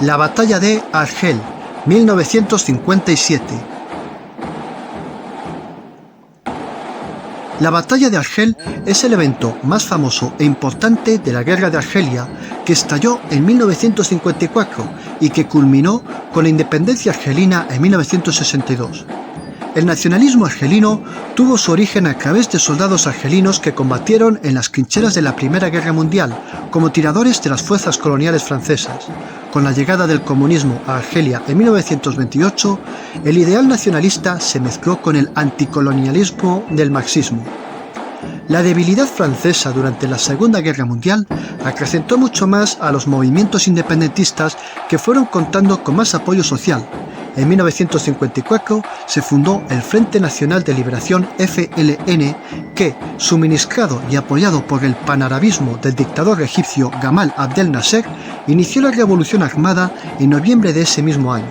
La batalla de Argel, 1957. La batalla de Argel es el evento más famoso e importante de la Guerra de Argelia, que estalló en 1954 y que culminó con la independencia argelina en 1962. El nacionalismo argelino tuvo su origen a través de soldados argelinos que combatieron en las trincheras de la Primera Guerra Mundial como tiradores de las fuerzas coloniales francesas. Con la llegada del comunismo a Argelia en 1928, el ideal nacionalista se mezcló con el anticolonialismo del marxismo. La debilidad francesa durante la Segunda Guerra Mundial acrecentó mucho más a los movimientos independentistas que fueron contando con más apoyo social. En 1954 se fundó el Frente Nacional de Liberación FLN que, suministrado y apoyado por el panarabismo del dictador egipcio Gamal Abdel Nasser, inició la revolución armada en noviembre de ese mismo año.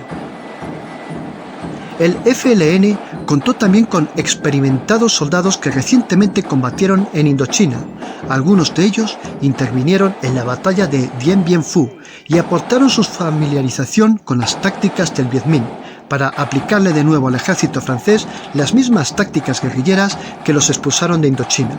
El FLN contó también con experimentados soldados que recientemente combatieron en Indochina. Algunos de ellos intervinieron en la batalla de Dien Bien Phu y aportaron su familiarización con las tácticas del Viet Minh para aplicarle de nuevo al ejército francés las mismas tácticas guerrilleras que los expulsaron de Indochina.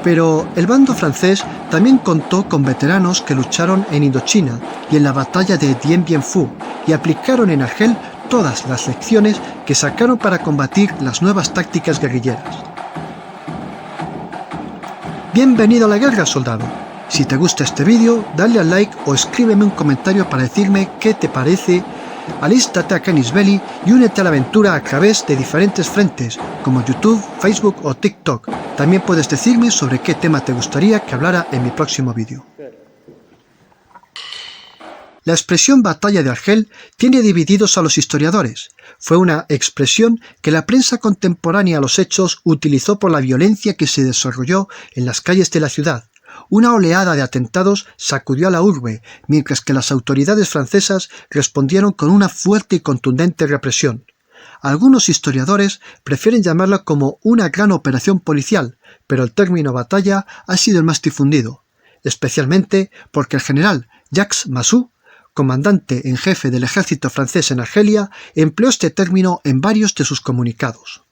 Pero el bando francés también contó con veteranos que lucharon en Indochina y en la batalla de Dien Bien Phu y aplicaron en Argel todas las lecciones que sacaron para combatir las nuevas tácticas guerrilleras. Bienvenido a la guerra, soldado. Si te gusta este vídeo, dale al like o escríbeme un comentario para decirme qué te parece. Alístate a Canis Belli y únete a la aventura a través de diferentes frentes, como YouTube, Facebook o TikTok. También puedes decirme sobre qué tema te gustaría que hablara en mi próximo vídeo. La expresión batalla de Argel tiene divididos a los historiadores. Fue una expresión que la prensa contemporánea a los hechos utilizó por la violencia que se desarrolló en las calles de la ciudad. Una oleada de atentados sacudió a la urbe, mientras que las autoridades francesas respondieron con una fuerte y contundente represión. Algunos historiadores prefieren llamarla como una gran operación policial, pero el término batalla ha sido el más difundido, especialmente porque el general Jacques Massu, comandante en jefe del ejército francés en Argelia, empleó este término en varios de sus comunicados.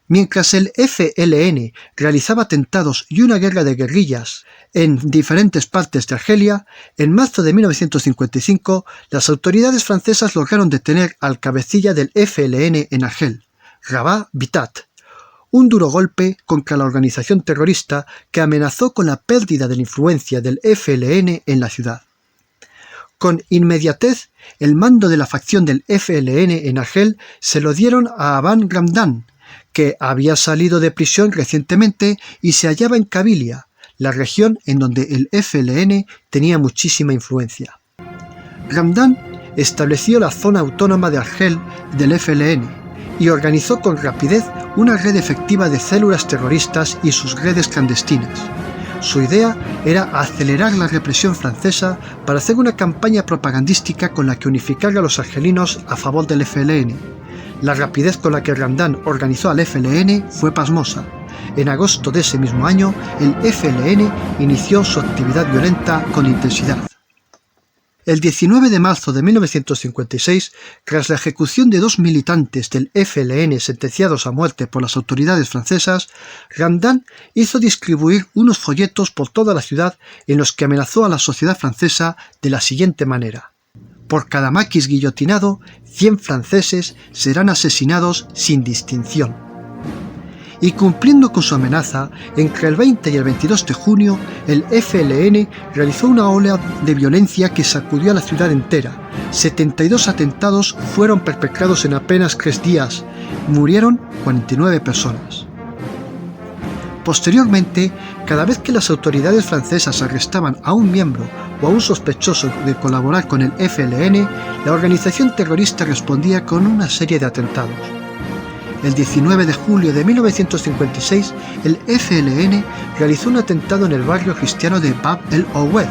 Mientras el FLN realizaba atentados y una guerra de guerrillas en diferentes partes de Argelia, en marzo de 1955 las autoridades francesas lograron detener al cabecilla del FLN en Argel, Rabah Bitat, un duro golpe contra la organización terrorista que amenazó con la pérdida de la influencia del FLN en la ciudad. Con inmediatez, el mando de la facción del FLN en Argel se lo dieron a Aban Ramdan, que había salido de prisión recientemente y se hallaba en Kabilia, la región en donde el FLN tenía muchísima influencia. Ramdan estableció la zona autónoma de Argel del FLN y organizó con rapidez una red efectiva de células terroristas y sus redes clandestinas. Su idea era acelerar la represión francesa para hacer una campaña propagandística con la que unificar a los argelinos a favor del FLN. La rapidez con la que Ramdan organizó al FLN fue pasmosa. En agosto de ese mismo año, el FLN inició su actividad violenta con intensidad. El 19 de marzo de 1956, tras la ejecución de 2 militantes del FLN sentenciados a muerte por las autoridades francesas, Ramdan hizo distribuir unos folletos por toda la ciudad en los que amenazó a la sociedad francesa de la siguiente manera: por cada maquis guillotinado, 100 franceses serán asesinados sin distinción. Y cumpliendo con su amenaza, entre el 20 y el 22 de junio, el FLN realizó una ola de violencia que sacudió a la ciudad entera. 72 atentados fueron perpetrados en apenas 3 días. Murieron 49 personas. Posteriormente, cada vez que las autoridades francesas arrestaban a un miembro o a un sospechoso de colaborar con el FLN, la organización terrorista respondía con una serie de atentados. El 19 de julio de 1956, el FLN realizó un atentado en el barrio cristiano de Bab el-Oued,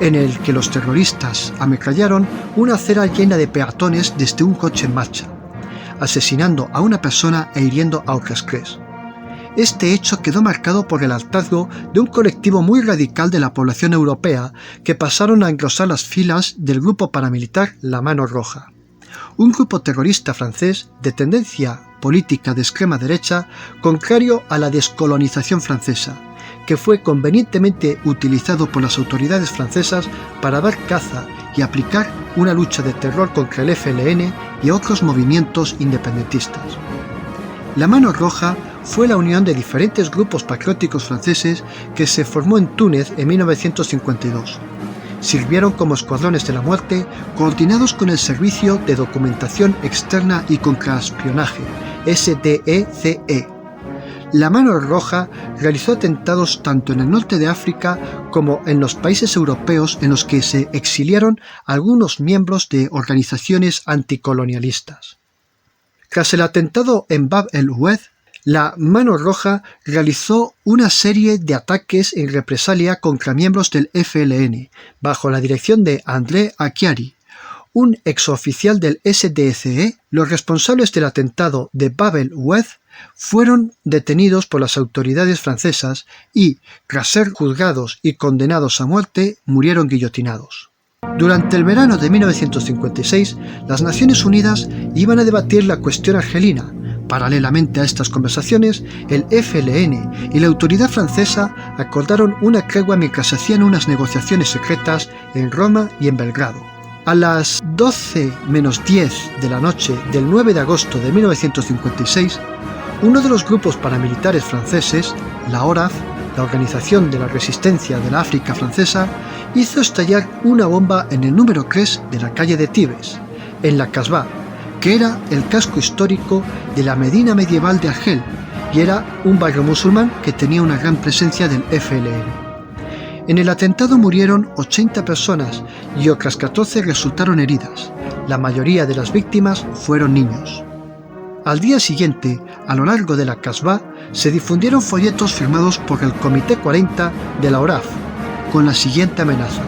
en el que los terroristas ametrallaron una acera llena de peatones desde un coche en marcha, asesinando a una persona e hiriendo a otras 3. Este hecho quedó marcado por el hartazgo de un colectivo muy radical de la población europea que pasaron a engrosar las filas del grupo paramilitar La Mano Roja, un grupo terrorista francés de tendencia política de extrema derecha contrario a la descolonización francesa, que fue convenientemente utilizado por las autoridades francesas para dar caza y aplicar una lucha de terror contra el FLN y otros movimientos independentistas. La Mano Roja fue la unión de diferentes grupos patrióticos franceses que se formó en Túnez en 1952. Sirvieron como escuadrones de la muerte coordinados con el Servicio de Documentación Externa y Contraespionaje, SDECE. La Mano Roja realizó atentados tanto en el norte de África como en los países europeos en los que se exiliaron algunos miembros de organizaciones anticolonialistas. Tras el atentado en Bab el-Oued, la Mano Roja realizó una serie de ataques en represalia contra miembros del FLN, bajo la dirección de André Acchiari, un exoficial del SDCE. Los responsables del atentado de Bab el-Oued fueron detenidos por las autoridades francesas y, tras ser juzgados y condenados a muerte, murieron guillotinados. Durante el verano de 1956, las Naciones Unidas iban a debatir la cuestión argelina. Paralelamente a estas conversaciones, el FLN y la autoridad francesa acordaron una tregua mientras se hacían unas negociaciones secretas en Roma y en Belgrado. A las 12:10 de la noche del 9 de agosto de 1956, uno de los grupos paramilitares franceses, la ORAF, la Organización de la Resistencia de la África Francesa, hizo estallar una bomba en el número 3 de la calle de Tibes, en la Casbah, que era el casco histórico de la Medina medieval de Argel, y era un barrio musulmán que tenía una gran presencia del FLN. En el atentado murieron 80 personas y otras 14 resultaron heridas. La mayoría de las víctimas fueron niños. Al día siguiente, a lo largo de la Casbah, se difundieron folletos firmados por el Comité 40 de la ORAF, con la siguiente amenaza: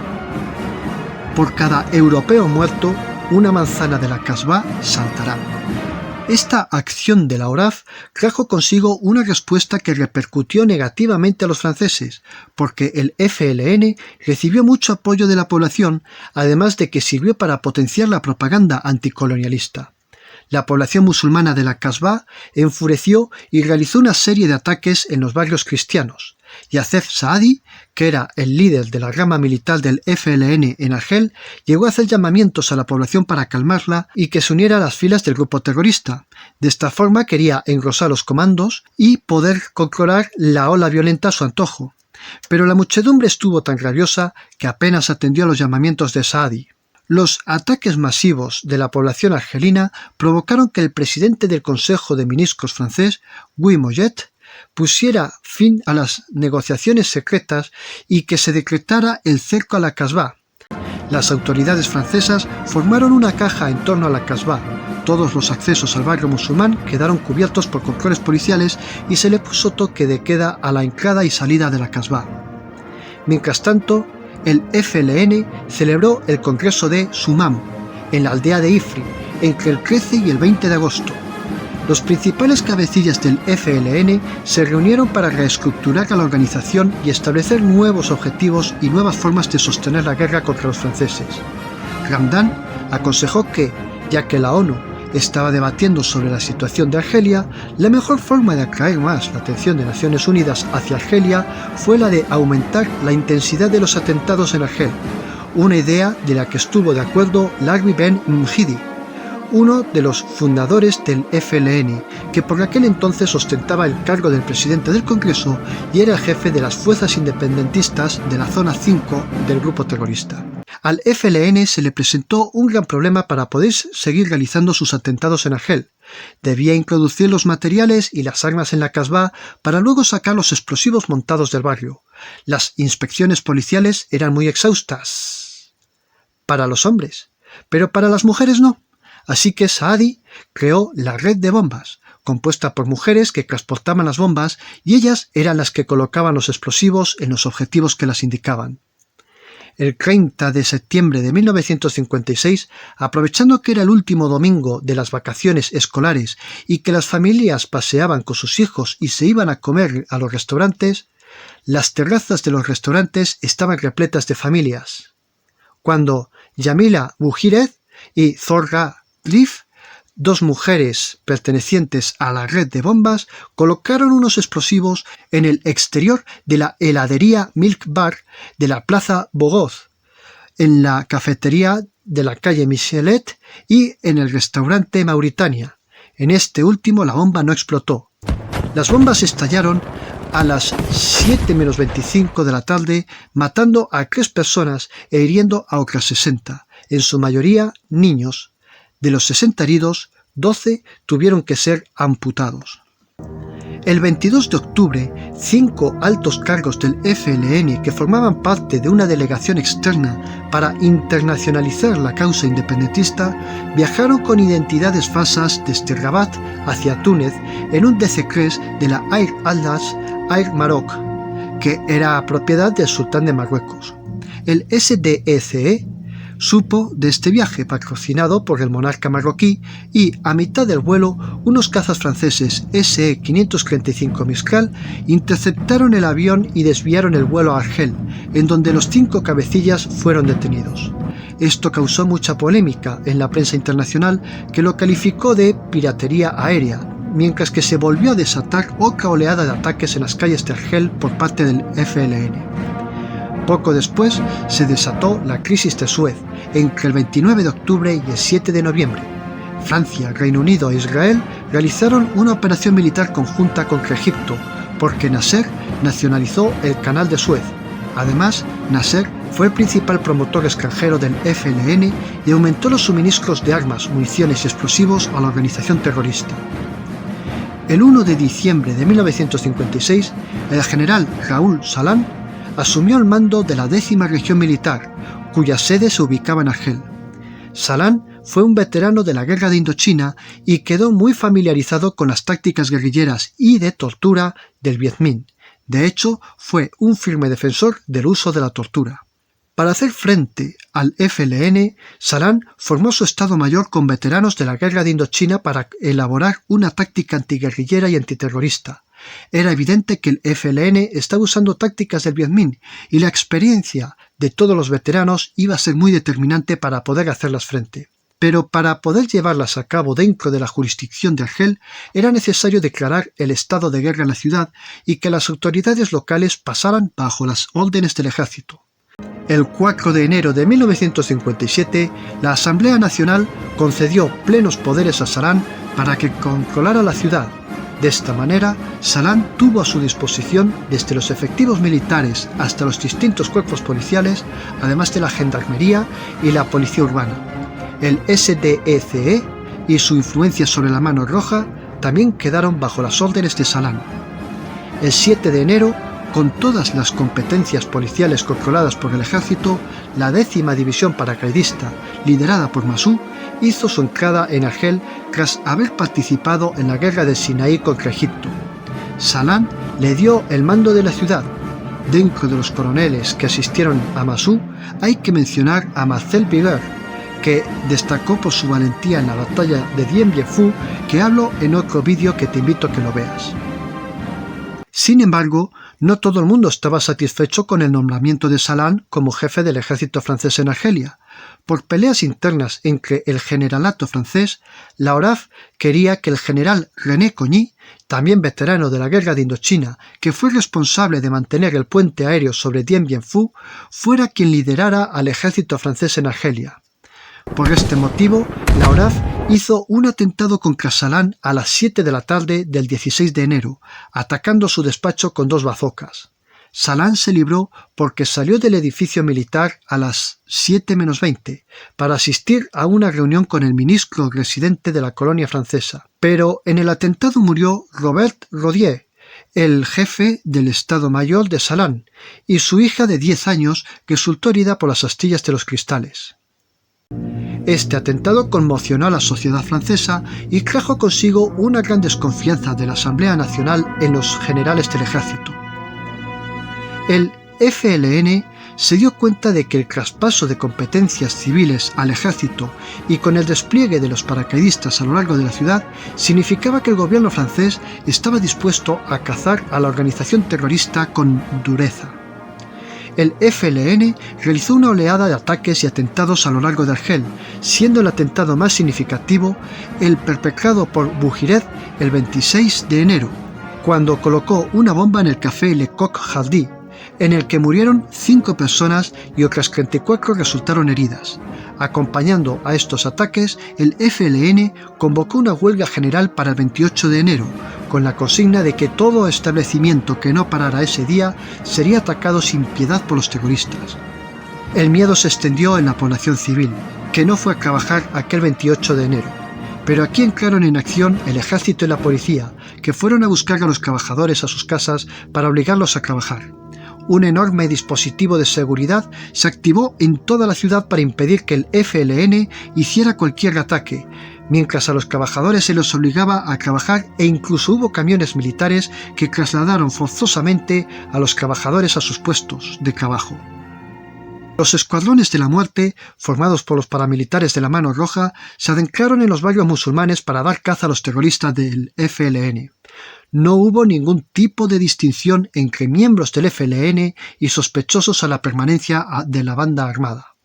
por cada europeo muerto, una manzana de la Casbah saltará. Esta acción de la ORAF trajo consigo una respuesta que repercutió negativamente a los franceses, porque el FLN recibió mucho apoyo de la población, además de que sirvió para potenciar la propaganda anticolonialista. La población musulmana de la Casbah enfureció y realizó una serie de ataques en los barrios cristianos. Yacef Saadi, que era el líder de la rama militar del FLN en Argel, llegó a hacer llamamientos a la población para calmarla y que se uniera a las filas del grupo terrorista. De esta forma quería engrosar los comandos y poder controlar la ola violenta a su antojo. Pero la muchedumbre estuvo tan rabiosa que apenas atendió a los llamamientos de Saadi. Los ataques masivos de la población argelina provocaron que el presidente del Consejo de Ministros francés, Guy Mollet, pusiera fin a las negociaciones secretas y que se decretara el cerco a la Casbah. Las autoridades francesas formaron una caja en torno a la Casbah. Todos los accesos al barrio musulmán quedaron cubiertos por controles policiales y se le puso toque de queda a la entrada y salida de la Casbah. Mientras tanto, el FLN celebró el Congreso de Sumam, en la aldea de Ifri, entre el 13 y el 20 de agosto. Los principales cabecillas del FLN se reunieron para reestructurar a la organización y establecer nuevos objetivos y nuevas formas de sostener la guerra contra los franceses. Ramdan aconsejó que, ya que la ONU estaba debatiendo sobre la situación de Argelia, la mejor forma de atraer más la atención de Naciones Unidas hacia Argelia fue la de aumentar la intensidad de los atentados en Argel, una idea de la que estuvo de acuerdo Larbi Ben Mhidi, uno de los fundadores del FLN, que por aquel entonces ostentaba el cargo del presidente del Congreso y era el jefe de las fuerzas independentistas de la Zona 5 del grupo terrorista. Al FLN se le presentó un gran problema para poder seguir realizando sus atentados en Argel. Debía introducir los materiales y las armas en la Casbah para luego sacar los explosivos montados del barrio. Las inspecciones policiales eran muy exhaustas para los hombres, pero para las mujeres no. Así que Saadi creó la red de bombas, compuesta por mujeres que transportaban las bombas y ellas eran las que colocaban los explosivos en los objetivos que las indicaban. El 30 de septiembre de 1956, aprovechando que era el último domingo de las vacaciones escolares y que las familias paseaban con sus hijos y se iban a comer a los restaurantes, las terrazas de los restaurantes estaban repletas de familias. Cuando Yamila Bujired y Zorra Rif, dos mujeres pertenecientes a la red de bombas, colocaron unos explosivos en el exterior de la heladería Milk Bar de la Plaza Bogoz, en la cafetería de la calle Michelet y en el restaurante Mauritania. En este último la bomba no explotó. Las bombas estallaron a las 7:25 de la tarde, matando a 3 personas e hiriendo a otras 60, en su mayoría niños. De los 60 heridos, 12 tuvieron que ser amputados. El 22 de octubre, 5 altos cargos del FLN que formaban parte de una delegación externa para internacionalizar la causa independentista viajaron con identidades falsas desde Rabat hacia Túnez en un DC-3 de la Air Aldas Air Maroc, que era propiedad del sultán de Marruecos. El SDECE supo de este viaje patrocinado por el monarca marroquí y, a mitad del vuelo, unos cazas franceses SE-535 Mistral interceptaron el avión y desviaron el vuelo a Argel, en donde los 5 cabecillas fueron detenidos. Esto causó mucha polémica en la prensa internacional, que lo calificó de piratería aérea, mientras que se volvió a desatar otra oleada de ataques en las calles de Argel por parte del FLN. Poco después se desató la crisis de Suez, entre el 29 de octubre y el 7 de noviembre. Francia, Reino Unido e Israel realizaron una operación militar conjunta contra Egipto, porque Nasser nacionalizó el canal de Suez. Además, Nasser fue el principal promotor extranjero del FLN y aumentó los suministros de armas, municiones y explosivos a la organización terrorista. El 1 de diciembre de 1956, el general Raúl Salan asumió el mando de la 10ª región militar, cuya sede se ubicaba en Argel. Salan fue un veterano de la guerra de Indochina y quedó muy familiarizado con las tácticas guerrilleras y de tortura del Viet Minh. De hecho, fue un firme defensor del uso de la tortura. Para hacer frente al FLN, Salan formó su Estado Mayor con veteranos de la guerra de Indochina para elaborar una táctica antiguerrillera y antiterrorista. Era evidente que el FLN estaba usando tácticas del Viet Minh y la experiencia de todos los veteranos iba a ser muy determinante para poder hacerlas frente. Pero para poder llevarlas a cabo dentro de la jurisdicción de Argel era necesario declarar el estado de guerra en la ciudad y que las autoridades locales pasaran bajo las órdenes del ejército. El 4 de enero de 1957, la Asamblea Nacional concedió plenos poderes a Salan para que controlara la ciudad. De esta manera, Salan tuvo a su disposición desde los efectivos militares hasta los distintos cuerpos policiales, además de la gendarmería y la policía urbana. El SDECE y su influencia sobre la Mano Roja también quedaron bajo las órdenes de Salan. El 7 de enero, con todas las competencias policiales controladas por el ejército, la 10ª División Paracaidista, liderada por Masú, hizo su entrada en Argel tras haber participado en la guerra del Sinaí contra Egipto. Salan le dio el mando de la ciudad. Dentro de los coroneles que asistieron a Masú, hay que mencionar a Marcel Biguer, que destacó por su valentía en la batalla de Dien Bien Phu, que hablo en otro vídeo que te invito a que lo veas. Sin embargo, no todo el mundo estaba satisfecho con el nombramiento de Salan como jefe del ejército francés en Argelia. Por peleas internas entre el generalato francés, la ORAF quería que el general René Cogny, también veterano de la guerra de Indochina, que fue responsable de mantener el puente aéreo sobre Dien Bien Phu, fuera quien liderara al ejército francés en Argelia. Por este motivo, la ORAF hizo un atentado contra Salan a las 7 de la tarde del 16 de enero, atacando su despacho con 2 bazocas. Salan se libró porque salió del edificio militar a las 7:20 para asistir a una reunión con el ministro residente de la colonia francesa. Pero en el atentado murió Robert Rodier, el jefe del Estado Mayor de Salan, y su hija de 10 años resultó herida por las astillas de los cristales. Este atentado conmocionó a la sociedad francesa y trajo consigo una gran desconfianza de la Asamblea Nacional en los generales del ejército. El FLN se dio cuenta de que el traspaso de competencias civiles al ejército y con el despliegue de los paracaidistas a lo largo de la ciudad significaba que el gobierno francés estaba dispuesto a cazar a la organización terrorista con dureza. El FLN realizó una oleada de ataques y atentados a lo largo de Argel, siendo el atentado más significativo el perpetrado por Bouguereau el 26 de enero, cuando colocó una bomba en el café Le Coq Hardy, en el que murieron 5 personas y otras 34 resultaron heridas. Acompañando a estos ataques, el FLN convocó una huelga general para el 28 de enero, con la consigna de que todo establecimiento que no parara ese día sería atacado sin piedad por los terroristas. El miedo se extendió en la población civil, que no fue a trabajar aquel 28 de enero. Pero aquí entraron en acción el ejército y la policía, que fueron a buscar a los trabajadores a sus casas para obligarlos a trabajar. Un enorme dispositivo de seguridad se activó en toda la ciudad para impedir que el FLN hiciera cualquier ataque, mientras a los trabajadores se les obligaba a trabajar e incluso hubo camiones militares que trasladaron forzosamente a los trabajadores a sus puestos de trabajo. Los escuadrones de la muerte, formados por los paramilitares de la Mano Roja, se adentraron en los barrios musulmanes para dar caza a los terroristas del FLN. No hubo ningún tipo de distinción entre miembros del FLN y sospechosos a la permanencia de la banda armada.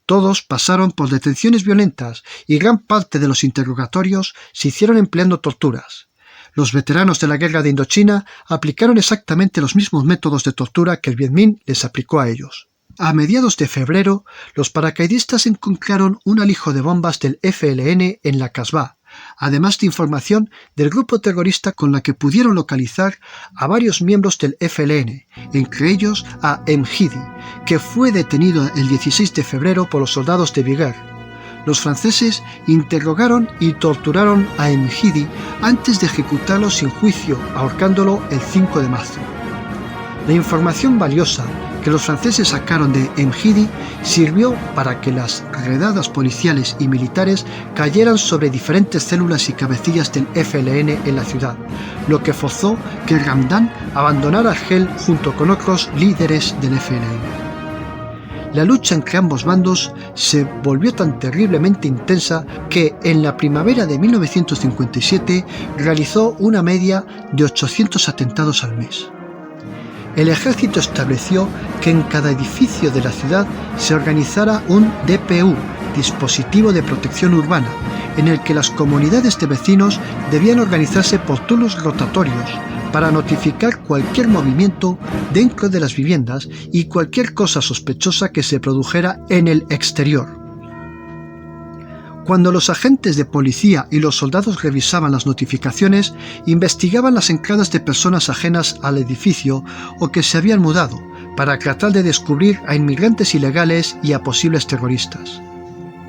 Todos pasaron por detenciones violentas y gran parte de los interrogatorios se hicieron empleando torturas. Los veteranos de la guerra de Indochina aplicaron exactamente los mismos métodos de tortura que el Viet Minh les aplicó a ellos. A mediados de febrero, los paracaidistas encontraron un alijo de bombas del FLN en la Casbah, además de información del grupo terrorista con la que pudieron localizar a varios miembros del FLN, entre ellos a Mhidi, que fue detenido el 16 de febrero por los soldados de Viger. Los franceses interrogaron y torturaron a Mhidi antes de ejecutarlo sin juicio, ahorcándolo el 5 de marzo. La información valiosa que los franceses sacaron de Mhidi sirvió para que las redadas policiales y militares cayeran sobre diferentes células y cabecillas del FLN en la ciudad, lo que forzó que Ramdan abandonara Argel junto con otros líderes del FLN. La lucha entre ambos bandos se volvió tan terriblemente intensa que en la primavera de 1957 realizó una media de 800 atentados al mes. El ejército estableció que en cada edificio de la ciudad se organizara un DPU, dispositivo de protección urbana, en el que las comunidades de vecinos debían organizarse por turnos rotatorios para notificar cualquier movimiento dentro de las viviendas y cualquier cosa sospechosa que se produjera en el exterior. Cuando los agentes de policía y los soldados revisaban las notificaciones, investigaban las entradas de personas ajenas al edificio o que se habían mudado, para tratar de descubrir a inmigrantes ilegales y a posibles terroristas.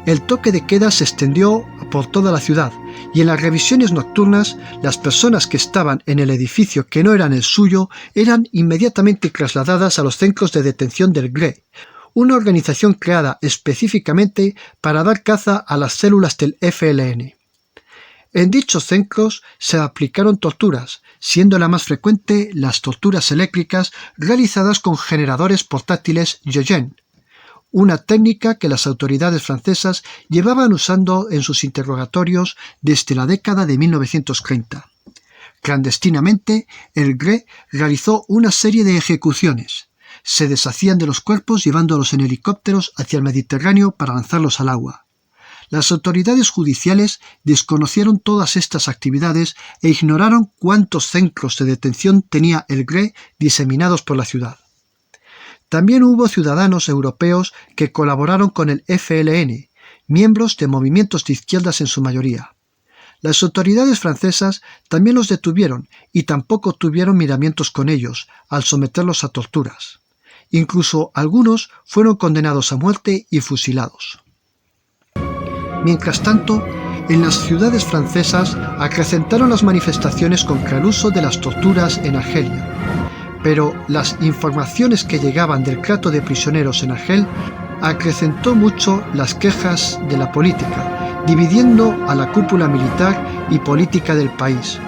El toque de queda se extendió por toda la ciudad, y en las revisiones nocturnas, las personas que estaban en el edificio que no eran el suyo eran inmediatamente trasladadas a los centros de detención del GRE, una organización creada específicamente para dar caza a las células del FLN. En dichos centros se aplicaron torturas, siendo la más frecuente las torturas eléctricas realizadas con generadores portátiles Yoyen, una técnica que las autoridades francesas llevaban usando en sus interrogatorios desde la década de 1930. Clandestinamente, el GRE realizó una serie de ejecuciones. Se deshacían de los cuerpos llevándolos en helicópteros hacia el Mediterráneo para lanzarlos al agua. Las autoridades judiciales desconocieron todas estas actividades e ignoraron cuántos centros de detención tenía el GRE diseminados por la ciudad. También hubo ciudadanos europeos que colaboraron con el FLN, miembros de movimientos de izquierdas en su mayoría. Las autoridades francesas también los detuvieron y tampoco tuvieron miramientos con ellos al someterlos a torturas. Incluso algunos fueron condenados a muerte y fusilados. Mientras tanto, en las ciudades francesas acrecentaron las manifestaciones contra el uso de las torturas en Argelia, pero las informaciones que llegaban del trato de prisioneros en Argel acrecentó mucho las quejas de la política, dividiendo a la cúpula militar y política del país.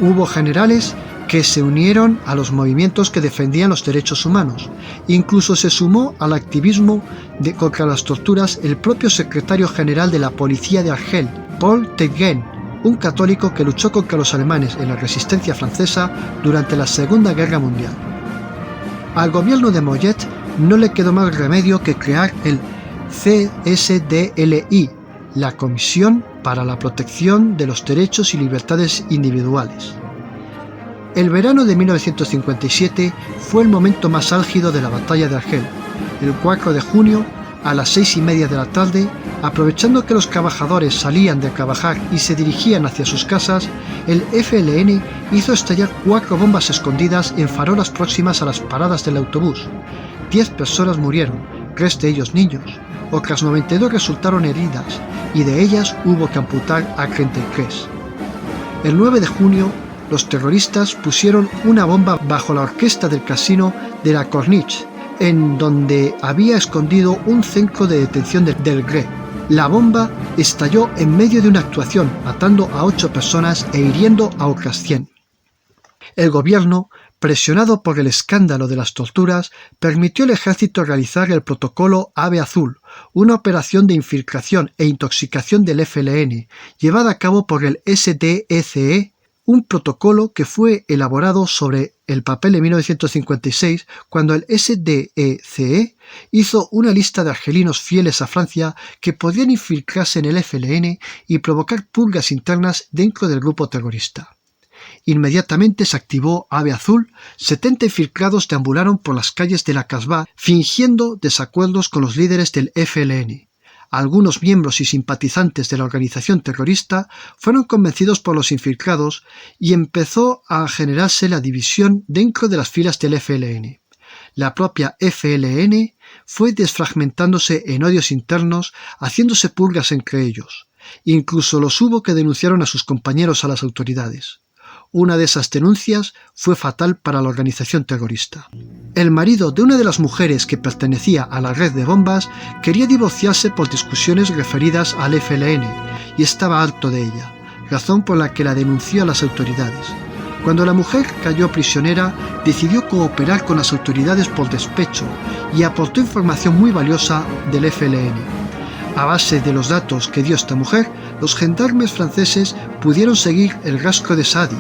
Hubo generales que se unieron a los movimientos que defendían los derechos humanos. Incluso se sumó al activismo contra las torturas el propio secretario general de la policía de Argel, Paul Teghem, un católico que luchó contra los alemanes en la resistencia francesa durante la Segunda Guerra Mundial. Al gobierno de Mollet no le quedó más remedio que crear el CSDLI, la Comisión para la Protección de los Derechos y Libertades Individuales. El verano de 1957 fue el momento más álgido de la batalla de Argel. El 4 de junio, a las 6:30 de la tarde, aprovechando que los trabajadores salían de trabajar y se dirigían hacia sus casas, el FLN hizo estallar 4 bombas escondidas en farolas próximas a las paradas del autobús. 10 personas murieron, 3 de ellos niños. Otras 92 resultaron heridas y de ellas hubo que amputar a 33. El 9 de junio, los terroristas pusieron una bomba bajo la orquesta del casino de la Corniche, en donde había escondido un centro de detención del GRE. La bomba estalló en medio de una actuación, matando a 8 personas e hiriendo a otras 100. El gobierno, presionado por el escándalo de las torturas, permitió al ejército realizar el protocolo Ave Azul, una operación de infiltración e intoxicación del FLN, llevada a cabo por el SDECE, un protocolo que fue elaborado sobre el papel en 1956, cuando el SDECE hizo una lista de argelinos fieles a Francia que podían infiltrarse en el FLN y provocar purgas internas dentro del grupo terrorista. Inmediatamente se activó Ave Azul, 70 infiltrados deambularon por las calles de la Casbah fingiendo desacuerdos con los líderes del FLN. Algunos miembros y simpatizantes de la organización terrorista fueron convencidos por los infiltrados y empezó a generarse la división dentro de las filas del FLN. La propia FLN fue desfragmentándose en odios internos, haciéndose purgas entre ellos. Incluso los hubo que denunciaron a sus compañeros a las autoridades. Una de esas denuncias fue fatal para la organización terrorista. El marido de una de las mujeres que pertenecía a la red de bombas quería divorciarse por discusiones referidas al FLN y estaba harto de ella, razón por la que la denunció a las autoridades. Cuando la mujer cayó prisionera, decidió cooperar con las autoridades por despecho y aportó información muy valiosa del FLN. A base de los datos que dio esta mujer, los gendarmes franceses pudieron seguir el rastro de Saadi,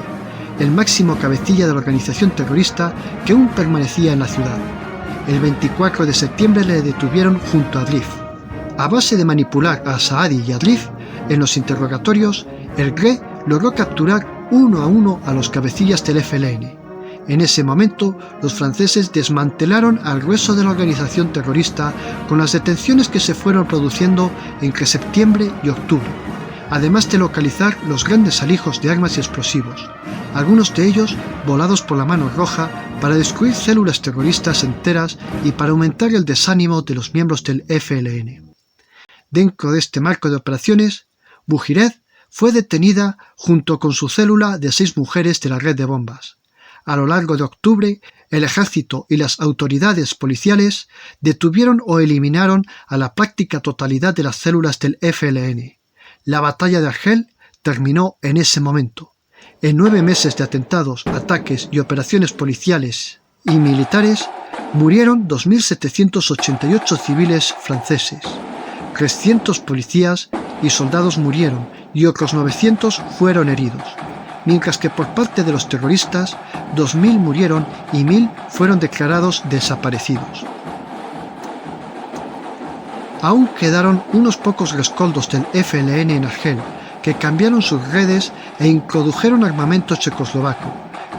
el máximo cabecilla de la organización terrorista que aún permanecía en la ciudad. El 24 de septiembre le detuvieron junto a Adlif. A base de manipular a Saadi y Adlif, en los interrogatorios, el GRE logró capturar uno a uno a los cabecillas del FLN. En ese momento, los franceses desmantelaron al grueso de la organización terrorista con las detenciones que se fueron produciendo entre septiembre y octubre, además de localizar los grandes alijos de armas y explosivos, algunos de ellos volados por la mano roja para destruir células terroristas enteras y para aumentar el desánimo de los miembros del FLN. Dentro de este marco de operaciones, Bouhired fue detenida junto con su célula de 6 mujeres de la red de bombas. A lo largo de octubre, el ejército y las autoridades policiales detuvieron o eliminaron a la práctica totalidad de las células del FLN. La batalla de Argel terminó en ese momento. En 9 meses de atentados, ataques y operaciones policiales y militares, murieron 2.788 civiles franceses. 300 policías y soldados murieron y otros 900 fueron heridos, mientras que por parte de los terroristas, 2.000 murieron y 1.000 fueron declarados desaparecidos. Aún quedaron unos pocos rescoldos del FLN en Argel, que cambiaron sus redes e introdujeron armamento checoslovaco.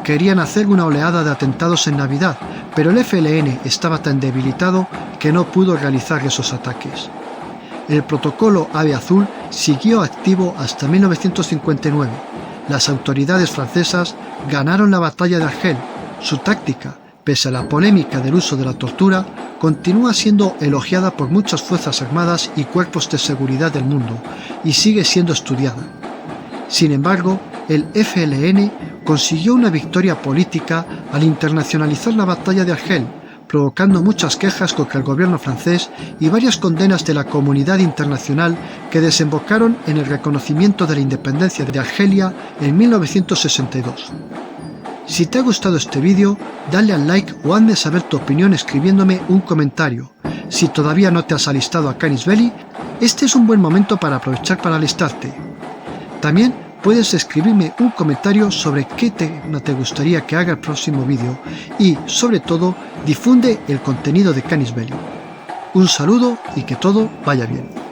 Querían hacer una oleada de atentados en Navidad, pero el FLN estaba tan debilitado que no pudo realizar esos ataques. El protocolo Ave Azul siguió activo hasta 1959. Las autoridades francesas ganaron la batalla de Argel. Su táctica, pese a la polémica del uso de la tortura, continúa siendo elogiada por muchas fuerzas armadas y cuerpos de seguridad del mundo y sigue siendo estudiada. Sin embargo, el FLN consiguió una victoria política al internacionalizar la batalla de Argel, provocando muchas quejas contra el gobierno francés y varias condenas de la comunidad internacional que desembocaron en el reconocimiento de la independencia de Argelia en 1962. Si te ha gustado este vídeo, dale al like o hazme saber tu opinión escribiéndome un comentario. Si todavía no te has alistado a Canis Belli, este es un buen momento para aprovechar para alistarte. También puedes escribirme un comentario sobre qué tema te gustaría que haga el próximo vídeo y, sobre todo, difunde el contenido de Canis Belli. Un saludo y que todo vaya bien.